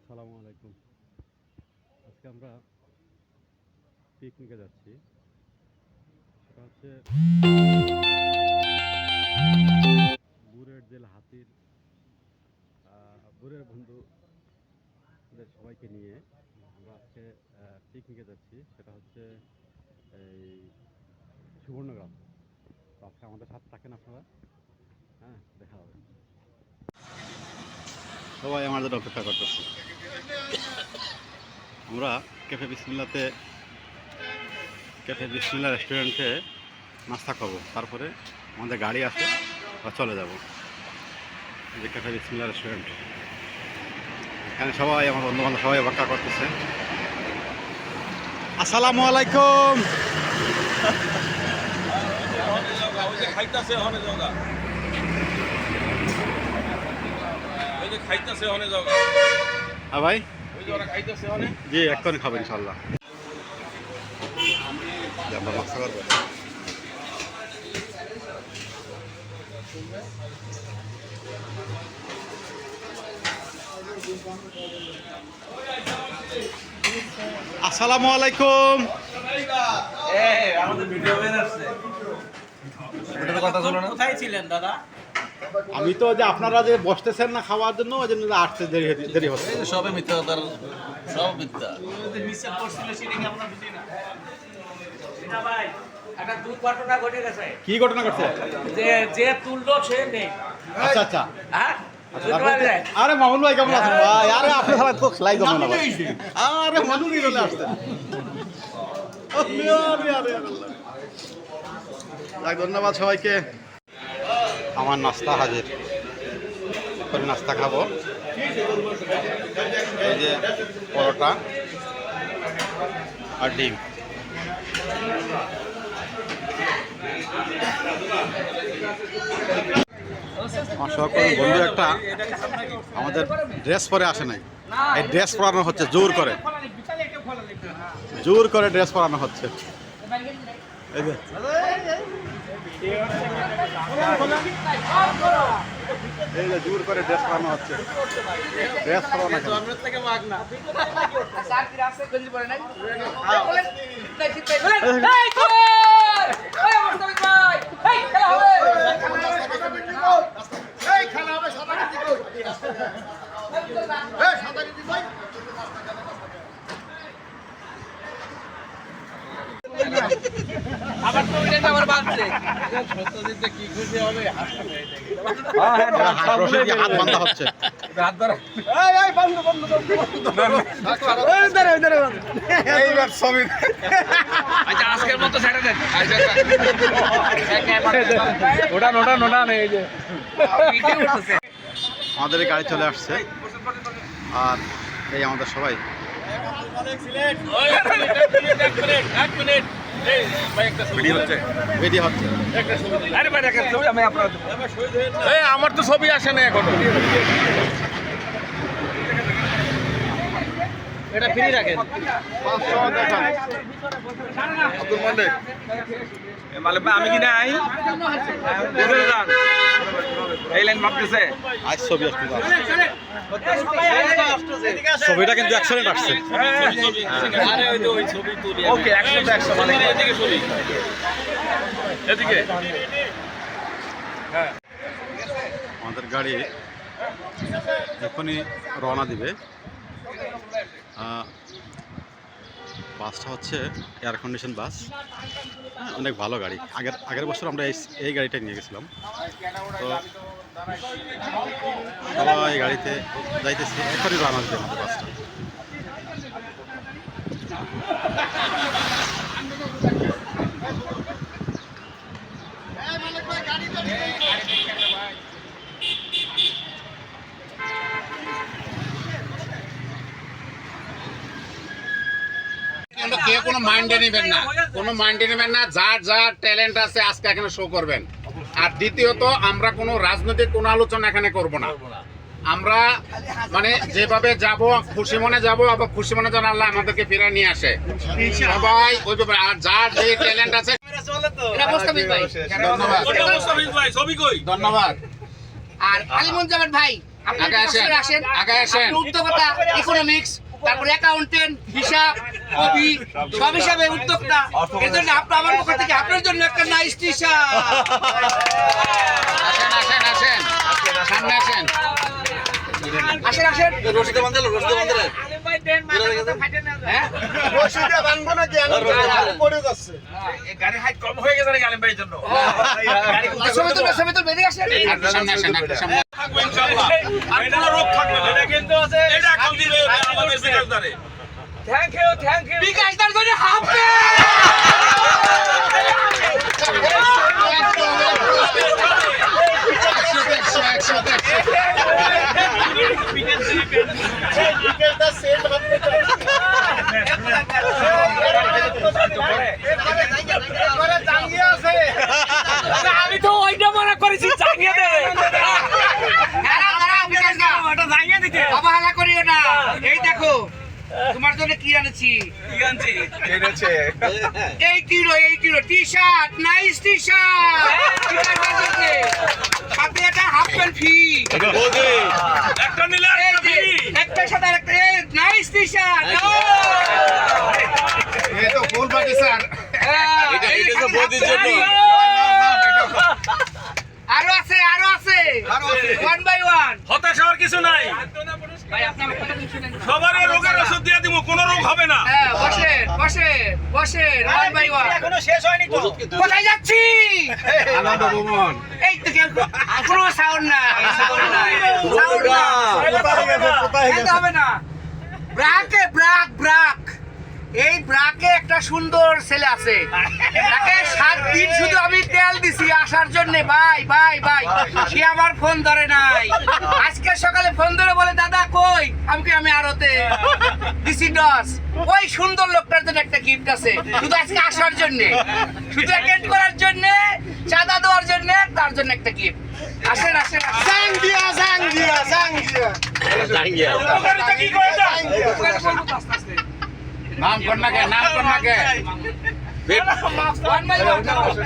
আসসালামু আলাইকুম। আজকে আমরা পিকনিকে যাচ্ছি। সেটা হচ্ছে বুড়ের জেল হাতির বুড়ের বন্ধুদের সবাইকে নিয়ে আমরা আজকে পিকনিকে যাচ্ছি। সেটা হচ্ছে এই সুবর্ণগ্রাম। তো আজকে আমাদের সাথে থাকেন আপনারা। হ্যাঁ, দেখা হবে। সবাই আমাদের অপেক্ষা করতেছে। আমরা ক্যাফে বিসমিল্লা রেস্টুরেন্টে নাস্তা খাবো, তারপরে আমাদের গাড়ি আসে বা চলে যাব। যে ক্যাফে বিসমিল্লা রেস্টুরেন্ট, এখানে সবাই আমার বন্ধুবান্ধব সবাই অপেক্ষা করতেছে। আসসালামু আলাইকুম। হ্যাঁ ভাই, জি এক্ষুনি খাবেন ইনশাল্লাহ। আমরা নাস্তা করবো। আসসালামু আলাইকুম। কোথায় ছিলেন দাদা? আমি তো যে আপনারা যে বসতেছেন না খাওয়ার জন্য, ওই জন্য আসতে দেরি হচ্ছে। সবে মিথ্যা, তার সব মিথ্যা। মিসেল করছিল সেটা কি আমরা বুঝি না? এটা ভাই একটা দুর্ঘটনা ঘটে গেছে। কি ঘটনা ঘটছে? যে তুললো সে নেই। আচ্ছা আচ্ছা। হ্যাঁ, আরে মামুন ভাই কেমন আছেন ভাই? আরে আপনি সবাই তো খেলাই জমে না ভাই। আরে মামুন ভাই চলে আসছে। ধন্যবাদ সবাইকে। আমার নাস্তা হাজির, করে নাস্তা খাবো। এই যে পরোটা আর ডিম। আমার সকল বন্ধু একটা আমাদের ড্রেস পরে আসে নাই, এই ড্রেস পরানো হচ্ছে জোর করে ড্রেস পরানো হচ্ছে। এই যে জোর করে ড্রেস পরানো হচ্ছে, ড্রেস পরানো আবার তো এটা আমার বাচ্চা সত্যজিৎ কি খুশি হবে, হাত বাঁধা হচ্ছে। আচ্ছা, আজকের মতো ছেড়ে দেন। আমাদের এই গাড়ি চলে আসছে, আর এই আমাদের সবাই আমার তো ছবি আসে না এখন। এটা ফ্রি রাখেন। আব্দুল মালিক আমি কি নাই এই লাইন ভাবতেছে আজ ছবি আসছে। ছবিটা কিন্তু অ্যাক্সিডেন্ট আসছে। ওকে 100 মানে এদিকে ছবি, এদিকে। হ্যাঁ, আমাদের গাড়ি এখনই রওনা দিবে। বাসটা হচ্ছে এয়ার কন্ডিশন বাস, অনেক ভালো গাড়ি। আগের বছর আমরা এই গাড়িটা নিয়ে গেছিলাম। তো সবাই গাড়িতে যাইতেছি, এখনই রওনা দিবে আমাদের বাসটা। কে কোনো মাইন্ডে নেবেন না, যার যার ট্যালেন্ট আছে আজকে এখানে শো করবেন। আর দ্বিতীয়ত, আমরা কোনো রাজনৈতিক কোনো আলোচনা এখানে করব না। আমরা মানে যেভাবে যাব, খুশি মনে যাব, আবার খুশি মনে যেন আল্লাহ আমাদেরকে ফিরে নিয়ে আসে সবাই। ওই আর যার যে ট্যালেন্ট আছে। ধন্যবাদ। ছবি কই? ধন্যবাদ। আর আলিমুজ্জামান ভাই আগে আসেন, আসেন আগে আসেন। আপনি উদ্যোক্তা, ইকোনমিক্স, তারপরে অ্যাকাউন্টেন্ট, হিসাব, কবি, সব হিসাবে উদ্যোক্তা। এজন্য আপনি আমার পক্ষ থেকে আপনার জন্য একটা নাইস টি-শার্ট। আসেন আসেন আসেন, সামনে আসেন। আসেন আসেন। হ্যাঁ? গাড়ির হাইট কম হয়ে গেছে নাকি আলিম ভাইয়ের জন্য? ছবি তুলবে, এদিকে আসেন। একটু সামনে আসেন, একটু সামনে। থাকবো ইনশাআল্লাহ। আর কোনো রোগ থাকবে না। এটা এখন দিবে আমাদের বিকাশদারে। বিকাশদার জন্য হাফ প্যান্ট। আমি তো ওইটা মনে করেছি চাঙ্গিয়ে দেবে দাঁড়াও, বিকাশদা। ওটা চাঙ্গিয়ে দিতে অবহেলা করিও না। এই দেখো তোমার জন্য কি আনেছি। এই কিলো টি-শার্ট, নাইস টি-শার্ট। সাথে একটা হাফ প্যান্ট ফ্রি। একটা নিলে এই একটা যে, ফ্রি। একটার সাথে আরেকটা, এই নাইস টি-শার্ট। এই তো ফুল বাটি স্যার। এটা তো বৌদির জন্য। আরো আছে 1 by 1। হতাশ হওয়ার কিছু নাই। ভাই আপনি আমার কথা শুনেন। সবার এই রোগের ওষুধ দিয়ে দিব, কোনো রোগ হবে না। হ্যাঁ, বসেন 1 by 1। এখনো শেষ হয়নি তো কোথায় যাচ্ছি? আনন্দ ভবন। এই তো কোনো সাউন্ড নাই। খেতে হবে না। ব্রাক এই ব্রাকে একটা সুন্দর ছেলে আছে। তাকে 7 দিন শুধু আমি তেল দিছি আসার জন্য। ভাই সে আমার ফোন ধরে নাই। আজকে সকালে ফোন ধরে বলে দাদা কই, আমি আরতে দিছি 10। ওই সুন্দর লোকটার জন্য একটা গিফট আছে, শুধু আজকে আসার জন্য, শুধু অ্যাটেন্ড করার জন্য, চাঁদা দেওয়ার জন্য, তার জন্য একটা গিফট। আসেন উপকারিতা কি করে এটা? নাম কর না কে? One by one, come on.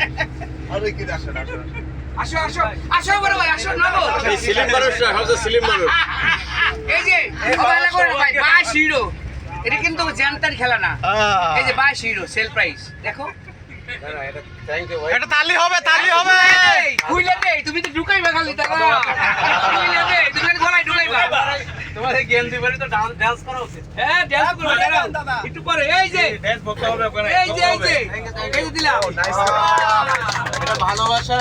আসো বড় ভাই, আসো নামো। এই যে অবহেলা করেন ভাই, 22 ইউরো। এটা কিন্তু জ্যান্তার খেলা না। এই যে 22 ইউরো সেল প্রাইস, দেখো। এটা তালি হবে। এই, খুইলে দে, তুমি তো ঢুকাইবা খালি টাকা। খুইলে দে, তুমি খালি গলায় ঢুকাইবা। তোমাদের গেঞ্জি পরে তো ডান্স করা উচিত হ্যাঁ, dance করবে, দাঁড়াও। একটু পরে, এই যে ড্যান্স করতে হবে ওখানে। এই যে দিলাম। ভালোবাসা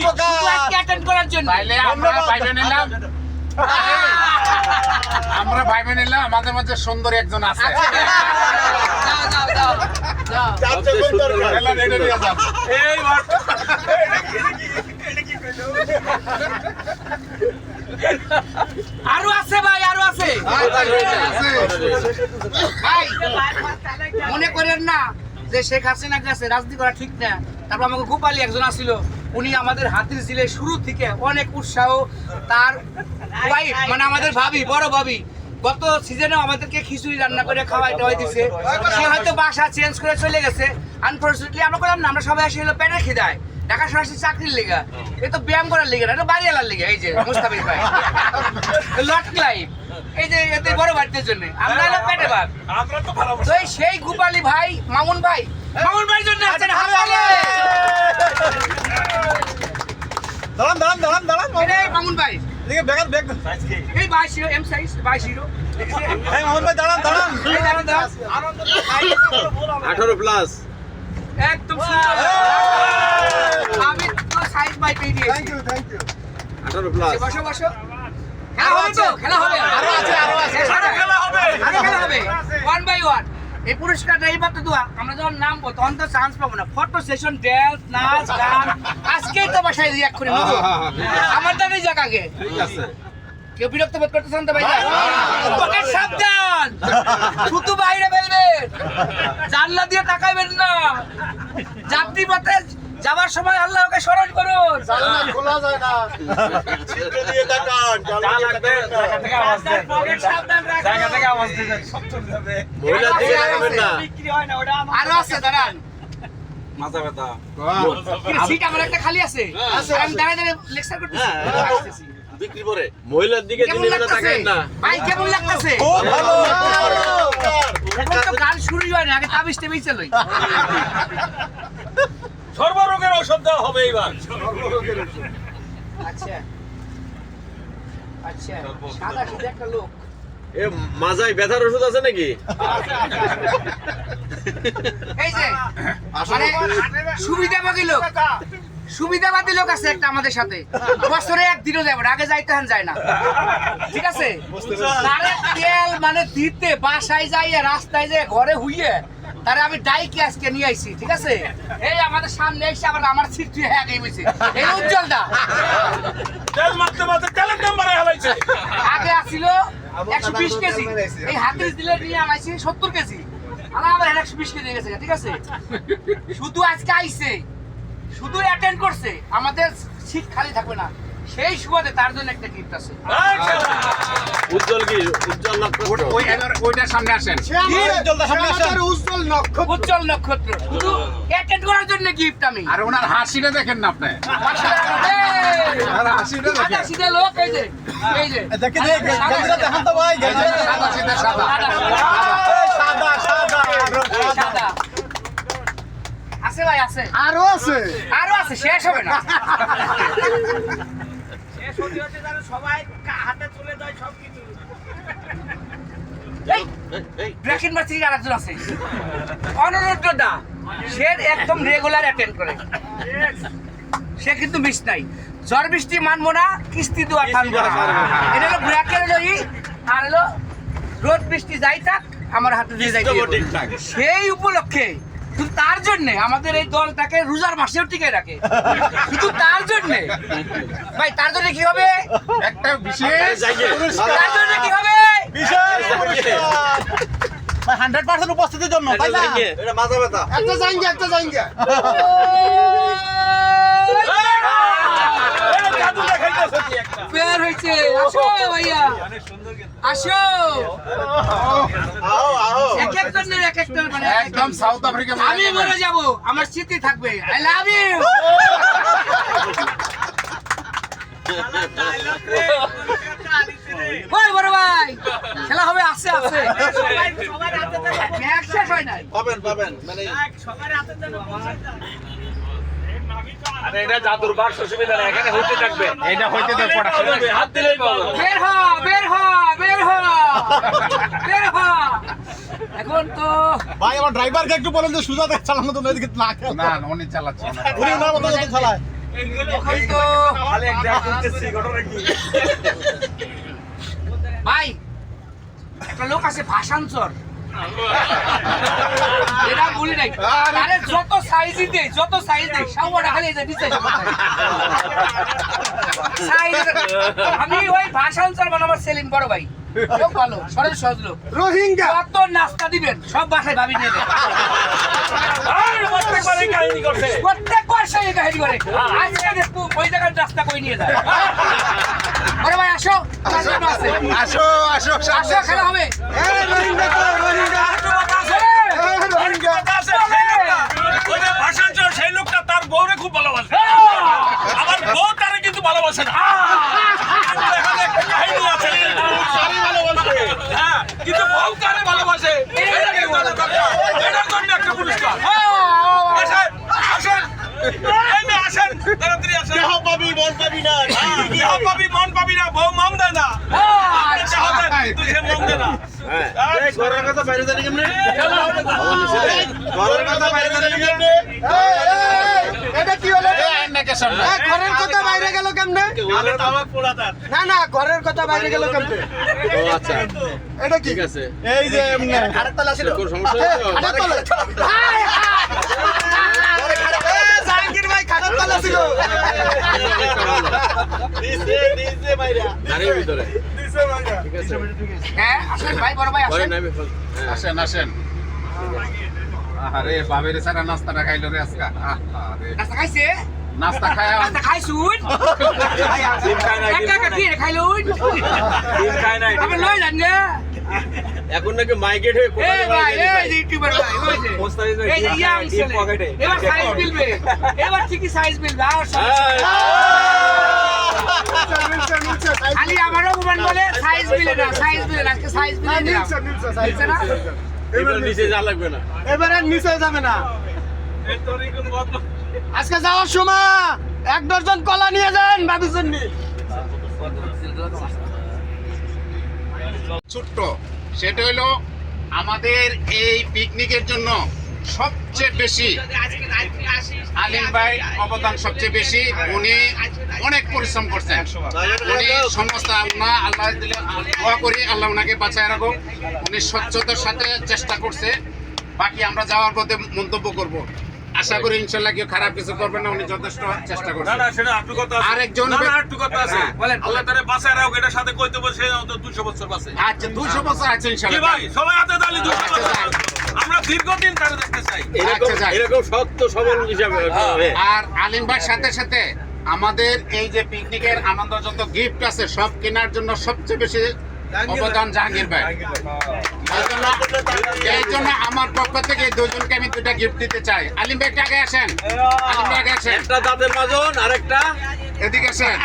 শুধু আজকে attend করার জন্য। তাইলে আমরা ভাই বোন এলাম, আমাদের মধ্যে সুন্দরী একজন আছে। যাও। এলাম, এটা নিয়ে যান। এই ভাই আরো আছে ভাই, আরো আছে। ভাই মনে করেন না যে শেখ হাসিনার কাছে রাজনীতি করা ঠিক না। তারপর আমাকে গোপালী একজন আসছিল, উনি আমাদের হাতির ঝিলে শুরু থেকে অনেক উৎসাহ। তার ওয়াইফ মানে আমাদের বড় ভাবি গত সিজনেও আমাদেরকে খিচুড়ি রান্না করে খাওয়াই দিছে। সে হয়তো বাসা চেঞ্জ করে চলে গেছে। আনফরচুনেটলি আমরা করলাম না, আমরা সবাই আসি হলো পেটের খিদায়, ঢাকা সরাসরি চাকরির লেগা। এ তো ব্যায়াম করার লেগে না, এটা বাড়ি এলার লেগে। এই যে মুস্তাফিজ ভাই লট ক্লাইভ, এই যে এতে বড় ভাইদের জন্য আমরা হলো পেটে ভাত। আমরা তো ভালো তো এই সেই গোপালী ভাই, মামুন ভাইয়ের জন্য আছেন হাততালি। দাঁড়ান এই মামুন ভাই, এই 22 এম সাইজ 22 হিরো। দাঁড়ান এই দাঁড়ান। 18 প্লাস একদম সুন্দর। আমি তো সাইজ বাই পেয়ে দিয়েছি। 18 প্লাস বসো। খেলা হবে। আরো আছে। খেলা হবে 1 by 1। এই পুরস্কারটা এই মাত্র দেওয়া। আমরা যখন নামবো তখন তো চান্স পাবো না। ফটো সেশন, ড্যান্স, নাচ, গান আজকেই তো বাসায় রিয়াক্ট করে নেবো। আমার দাঁড়িয়ে যাক আগে। কেউ বিরক্ত বোধ করতেছেন তো ভাই? পকেট সাবধান, শুধু বাইরে ফেলবেন, জানলা দিয়ে তাকাইবেন না। যাত্রী পথে যাবার সময় আল্লাহকে স্মরণ করুন। পকেট সাবধান রাখুন। আরো আছে, দাঁড়ান। সিট আমার একটা খালি আছে। আমি দাঁড়ায় লেকচার করতেছি। বিক্রি করে মহিলার দিকে কেমন লাগতেছে ভাই, কেমন লাগতেছে? এখন তো গান শুরুই হয় না, আগে তাবিজটা বেঁচে লই। সর্বরোগের ঔষধ দেওয়া হবে এবার। আচ্ছা আচ্ছা, সাদা সিধা একটা লোক। এ মাজায় ব্যথার ওষুধ আছে নাকি? এই যে মানে সুবিধাবাদী লোক, সুবিধাবাদী লোক আছে একটা আমাদের সাথে, বছরে একদিনও যাবে না, আগে যাইতে হন যায় না, ঠিক আছে? তারে তেল মানে দিতে বাসায় যাইয়ে রাস্তায় যায় ঘরে হুইয়ে তারে আমি ডাইকে আজকে নিয়ে আইছি, ঠিক আছে? এই আমাদের সামনে এসে আবার আমার সিট তুই হ্যাঁ গেই বইছে, এই উজ্জ্বলটা তেল মারতে মারতে তেলের দাম বাড়ায় ফেলাইছে। আগে আসিল 120 কেজি, এই হাতির দিলে নিয়ে আনাইছি 70 কেজি, আর আবার 120 কেজি গেছে, ঠিক আছে? শুধু আজকে আইছে, শুধু অ্যাটেন্ড করছে, আমাদের সিট খালি থাকবে না, সেই সুবাদে তার জন্য একটা গিফট আছে। উজ্জ্বল কি? উজ্জ্বল নক্ষত্র। ওইটার সামনে আসেন। উজ্জ্বল নক্ষত্র, শুধু অ্যাটেন্ড করার জন্য গিফট আমি। আর ওনার হাসিটা দেখেন না আপনি। আর হাসিটা সাদা দেখেন। সিধা লোক, এই যে এই যে সাদা সিধা সাদা। সাদা আছে ভাই, আছে, আরো আছে। আরো আছে, শেষ হবে না। ব্রেকিং মার্সি আর একজন আছে অনুরোধ দা, সে একদম রেগুলার অ্যাটেন্ড করে, সে কিন্তু মিস নাই। ঝড় বৃষ্টি মানবো না, কিস্তি দেওয়া থাকবো না, এটা হলো ব্রেকের লই, আর হলো রোদ বৃষ্টি যাই থাক আমার হাতে দিয়ে যাই, সেই উপলক্ষে শুধু তার জন্য আমাদের এই দলটাকে রোজার মাসেও টিকে রাখে, শুধু তার জন্য ভাই। তার জন্য কি হবে? একটা বিশেষ তার জন্য কি হবে? 100% উপস্থিতির জন্য, তাই না? এটা মাথা ব্যথা। একটা জাঙ্গা, একটা জাঙ্গা। জাদু দেখাইতেছে কি একটা। বের হয়েছে, আসো ভাইয়া, আসো। এক একজনের এক একটা মানে একদম সাউথ আফ্রিকা। আমি মরে যাব, আমার স্মৃতি থাকবে। I love you. ওই বড় ভাই, খেলা হবে, আছে আছে, ম্যাচ শেষ হয় নাই। পাবেন মানে আরে এটা জাদুর বাক্স, সুবিধা নাই, এখানে হইতে থাকবে। এটা হইতে দেব প্রোডাকশন। হাত দিলেই পাবে। বের হ, বের হ, বের হ, বের হ। এখন তো ভাই আমার ড্রাইভারকে একটু বলেন যে সুজা দেখ চালানো তো এদিকে না খেল না উনি চালাচ্ছেন না। উনি ওনার মতো মতো চালায়। এখন তো খালি এক জায়গা করতেছি, ঘটনা কি? ভাই একটা লোক আছে ভাষাঞ্চর, এটা বলি নাই, আরে যত সাইজই দেই, যত সাইজ দেই সবটা খালি এই যে নিচে সাইজ। আমি ওই ভাষাঞ্চর বানাবার সেলিম বড় ভাই, লোক ভালো, সরল সহজ লোক, রোহিঙ্গা। যত নাস্তা দিবেন সব বাসায় ভাবি নিয়ে দেন। আর প্রত্যেকবার এই কাহিনী করছে। প্রত্যেক বর্ষে এই কাহিনী করে, আজকে দেখবো ওই জায়গার রাস্তা কই নিয়ে যায়। বড় ভাই আসো, আমার জন্য আছে, আসো আসো আসো, খেলা হবে। রোহিঙ্গা তো রোহিঙ্গা। রোহিঙ্গা। ওই যে ভাষাঞ্চল, সেই লোকটা তার বউরে খুব ভালোবাসে, আবার বউ তারে কিন্তু ভালোবাসে না। এখানে একটা কাহিনী আছে, সবাই ভালোবাসে, হ্যাঁ, কিন্তু বউ কারে ভালোবাসে এটা কিন্তু একটা ব্যাপার। এটার জন্য একটা পুরস্কার। আসেন, আসেন, এই মেয়ে আসেন, তাড়াতাড়ি আসেন। কেহ পাবি মন পাবি না, কেহ পাবি মন পাবি না, বউ মন দেয় না। কেহ দেয়, তুই সে মন দেয় না। ঘরের কথা বাইরে জানি কেমনে? ঘরের কথা বাইরে জানি কেমনে? এটা কি হলো? সামনে ঘরের কথা বাইরে গেল কেমনে? না না, ঘরের কথা বাইরে গেল কেমনে? ও আচ্ছা, এটা কি? ঠিক আছে। এই যে এমনে আরেকতলা ছিল। তোর সমস্যা হচ্ছে? আরেকতলা। জাহাঙ্গীর ভাই খাটাতলা ছিল। গাড়ির ভিতরে। ঠিক আছে। হ্যাঁ আসেন ভাই, বড় ভাই ঘরে আসেন। নামে ফেল। হ্যাঁ। আসেন আসেন। আরে বাবের সারা নাস্তাটা খাইলো রে আজকে। আরে নাস্তা খাইছে? নাস্তা খায় নাস্তা খাইছুন? ডিম খায় না, একা একা কি রে খাইলুন? ডিম খায় না, আপনি লই যান না? এখন নাকি মাইগ্রেট হয়ে এই ভাই, এই যে ইউটিউবার ভাই, ওই যে। মোস্তাফিজ ভাই এই যে ডিম ইয়াং খায়, ডিম ছেলে। পকেটে। এবার সাইজ মিলবে, এবার ঠিকই সাইজ মিলবে। আর সব- খালি আমারও অপমান বলে সাইজ মিলে না, সাইজ মিলে না, আজকে সাইজ মিলে দিলাম। মিলছে না? এবারে নিচে যাবে না। আজকে যাওয়ার সময় 1 ডজন কলা নিয়ে যান বাবুর জন্য। ছোট্ট সেটা হলো আমাদের এই পিকনিকের জন্য সবচেয়ে বেশি আলিম ভাই অবদান সবচেয়ে বেশি। উনি অনেক পরিশ্রম করছেন। উনি সমস্ত আল্লাহ দিলে দোয়া করি আল্লাহ ওনাকে বাঁচায় রাখুক। উনি স্বচ্ছতার সাথে চেষ্টা করছে। বাকি আমরা যাওয়ার পথে মন্তব্য করব। আশা করি ইনশাল্লাহ কেউ খারাপ কিছু করবে না। উনি যথেষ্ট চেষ্টা না করছেন। না সেটা একটু কথা আছে। আরেকজন না না একটু কথা আছে। বলেন, আল্লাহ তারে বাঁচায় রাখুক, এটার সাথে কইতে বলছে 200 বছর বাঁচে। আচ্ছা 200 বছর আছে কি ইনশাল্লাহ। ভাই সবাই হাতে তালি 200 বছর। আমরা দীর্ঘদিন তারে দেখতে চাই। আচ্ছা, যাক। এরকম শক্ত সবল হিসাবে আর আলিম ভাইয়ের সাথে সাথে আমাদের এই যে পিকনিকের আনন্দ যত গিফট আছে সব কেনার জন্য সবচেয়ে বেশি অবদান জাহাঙ্গীর ভাই। এই জন্য আমার পক্ষ থেকে এই দুজনকে আমি 2টা গিফট দিতে চাই। আলিম ভাই আগে আসেন, আলিম ভাই আগে আসেন, একটা দাঁতের মাজন আরেকটা এদিকে আসেন।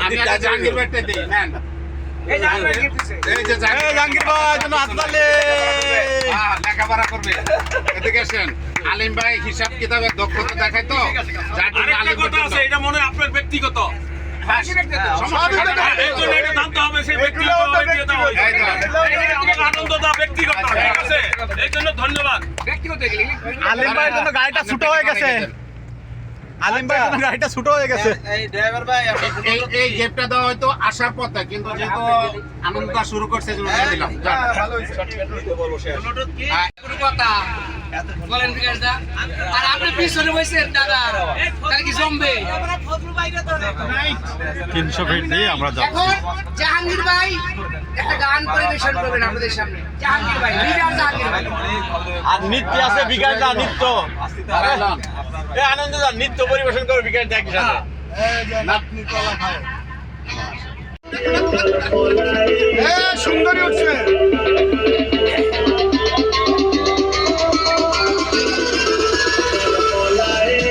আমি আগে জাহাঙ্গীর ভাইটা দিই, নেন। এই যে আমরা gift দিছে। এই যে জাহাঙ্গীর ভাই জন্য হাততালি। লেখাপড়া করবে, এদিকে আসেন। আলিম ভাই হিসাব কিতাবের দক্ষতা দেখায় তো, যার জন্য আরেকটা আলিম কথা আছে, এটা মনে হয় আপনার ব্যক্তিগত। সমস্যা নেই। এই জন্য এটা জানতে হবে সেই ব্যক্তিগত দিয়ে দেওয়া হয়েছে। এই তো। এটা আমাদের আনন্দটা ব্যক্তিগত, ঠিক আছে? এই জন্য ধন্যবাদ। ব্যক্তিগত এগুলি। আলিম ভাইয়ের জন্য গাড়িটা ছোট হয়ে গেছে। আলিম ভাইয়ের জন্য গাড়িটা ছোট হয়ে গেছে। এই গিফটটা দেওয়া হয়তো আসার পথে, কিন্তু যেহেতু আনন্দটা শুরু করছে এই জন্য দিয়ে দিলাম। যান। হ্যাঁ, কোনো কথা বলেন বিকাশ দা। আর আপনি পিছনে বসেন দাদা, তাহলে কি জমবে? 300 ফিট দিয়ে আমরা যাব। এখন জাহাঙ্গীর ভাই একটা গান পরিবেশন করবেন আমাদের সামনে। জাহাঙ্গীর ভাই, লিডার জাহাঙ্গীর ভাই। আর নৃত্য আছে বিকাশ দা নৃত্য দাঁড়ালাম। এই আনন্দ দা নৃত্য পরিবেশন করে বিকাশ দা একসাথে সুন্দরী উঠছে।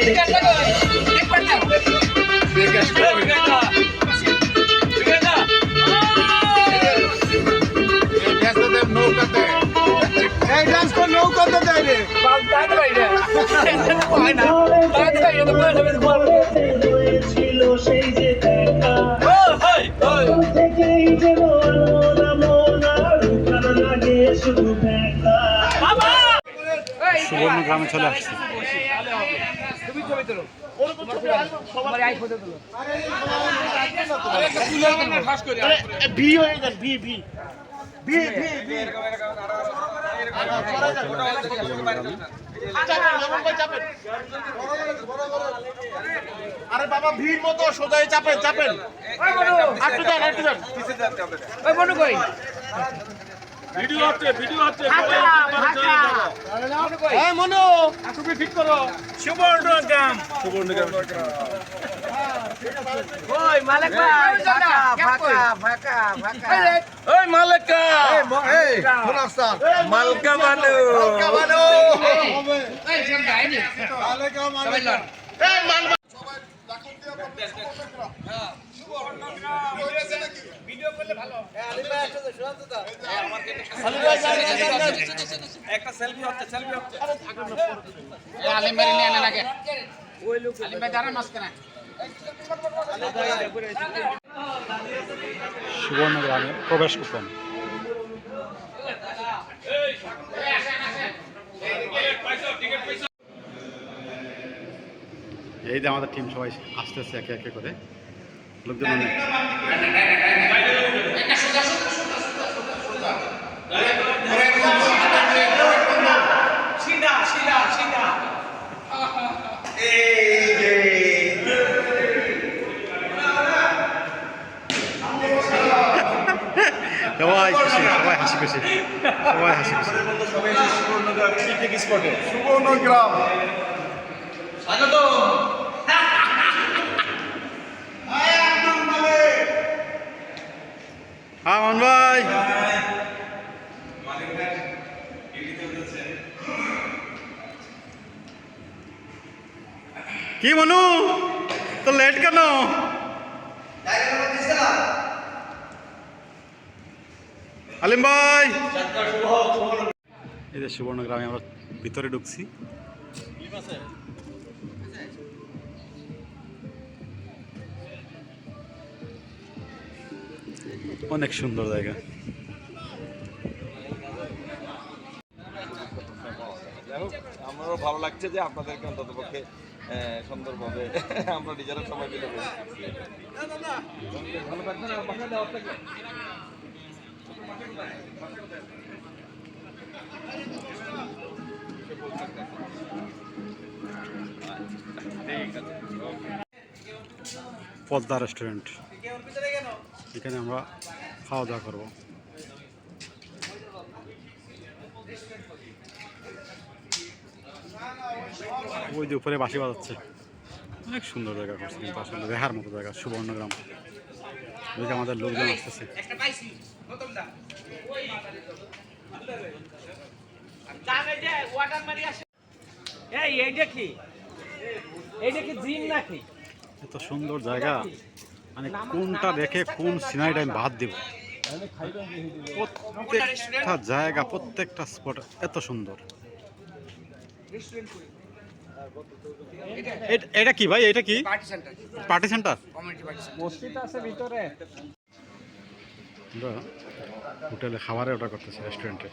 বিকাশ দা কই? একবার দাও। এই ব্যস্তদের নৌকাতে এই ডান্স তো নৌকাতে দেয় রে। দাদা ভাই রে। হয় না। দাদা ভাই এটা বলে দেবেন বল। ছিল সেই যে দেখা থেকেই যে রুখানো লাগে শুধু দেখা সুবর্ণ গ্রামে চলে আসছে। তুমি ছবি তোলো। তোমার আই ফটো তোলো। ভি হয়ে যান, V V V V V. আরে বাবা ভিড় মতো সোজাই চাপেন চাপেন। একটু যান একটু যান। ওই বনু কই? ভিডিও হচ্ছে, ভিডিও হচ্ছে। এই মনু তুমি ঠিক করো। সুবর্ণগ্রাম। ওই মালিক ভাই ফাঁকা ফাঁকা ফাঁকা ফাঁকা। ওই মালেকা। এই মুনাফসার মালকা বানু। কাবানো এই যেন গাইনি। সবাই লন। এই মান এই আলিম ভাই নিয়ে আনেন আগে। আলিম ভাই দাঁড়ান মাঝখানে। সুবর্ণ গ্রামে প্রবেশ কুপন। এই যে আমাদের টিম সবাই আসতেছে একে একে করে, লোকজন অনেক। সিধা সিধা সিধা সবাই খুশি, সবাই হাসি খুশি, সবাই হাসি খুশি। সুবর্ণগ্রাম আমন ভাই, কি মনু? তো লেট কেন? আলিম ভাই, এই যে সুবর্ণগ্রামে আমরা ভিতরে ঢুকছি। অনেক সুন্দর জায়গা। যাই হোক, আমারও ভালো লাগছে যে আপনাদেরকে অন্তত পক্ষে সুন্দরভাবে আমরা নিজেরা সময় দিতে পারি। ভালো থাকবেন আর বাসায় দেওয়ার থাকবে। পদ্মা রেস্টুরেন্ট, এখানে আমরা খাওয়া দাওয়া করবো। ওই যে উপরে বাঁশি বাজাচ্ছে, অনেক সুন্দর জায়গা করছে কিন্তু আসলে দেখার মতো জায়গা সুবর্ণগ্রাম। ওই যে আমাদের লোকজন আসতেছে। একটা পাইছি নতুনটা এইটা কি জিম নাকি? এত সুন্দর জায়গা, মানে কোনটা দেখে কোন সিনারিটা আমি বাদ দিব। প্রত্যেকটা জায়গা, প্রত্যেকটা স্পট এত সুন্দর। এটা কি ভাই? এটা কি party centre, party centre? Community party centre. মসজিদ আছে ভিতরে। আমরা হোটেলে খাবারে অর্ডার করতেছি, রেস্টুরেন্টে।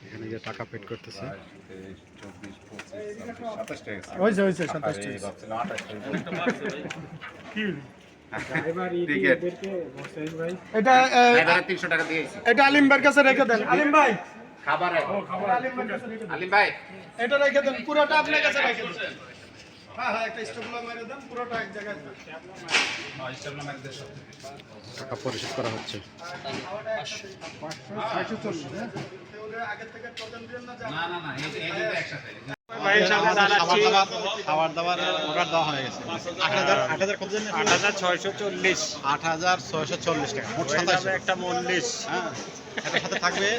এখানে গিয়ে টাকা পেড করতেছে। এটা 300 টাকা দিয়েছি এটা আলিম ভাইয়ের কাছে রেখে দেন। আলিম ভাই, খাবারে। আলিম ভাই, এটা রেখে দেন, পুরোটা আপনার কাছে রেখে দেন। হ্যাঁ হ্যাঁ, একটা স্টপ লগ মেরে দেন, পুরোটা এক জায়গায় দেন। টাকা পরিশোধ করা হচ্ছে। আগের থেকে টোকেন দিন না। না না, এই দুটো একসাথে। খাবার দাবার অর্ডার দেওয়া হয়ে গেছে। 8,000 কত জানেন? 8,640। 8,640 টাকা, মোট 27। একটা মল্লিশ, হ্যাঁ, এটার সাথে থাকবে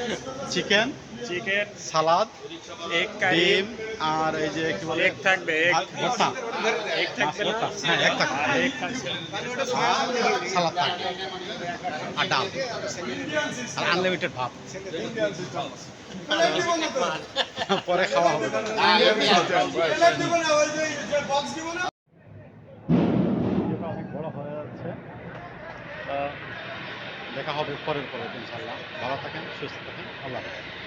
চিকেন, চিকেন, সালাদ, এগ কারি, ডিম, আর এই যে কি বলে এগ থাকবে, এগ ভর্তা। এগ থাকবে না? হ্যাঁ, এক থাকবে, এগ থাকবে। আর সালাদ থাকবে, আর ডাল, আর আনলিমিটেড ভাত। পরে খাওয়া হবে। অনেক বড় হয়ে যাচ্ছে। দেখা হবে পরের ইনশাআল্লাহ। ভালো থাকেন, সুস্থ থাকেন, আল্লাহ হাফেজ।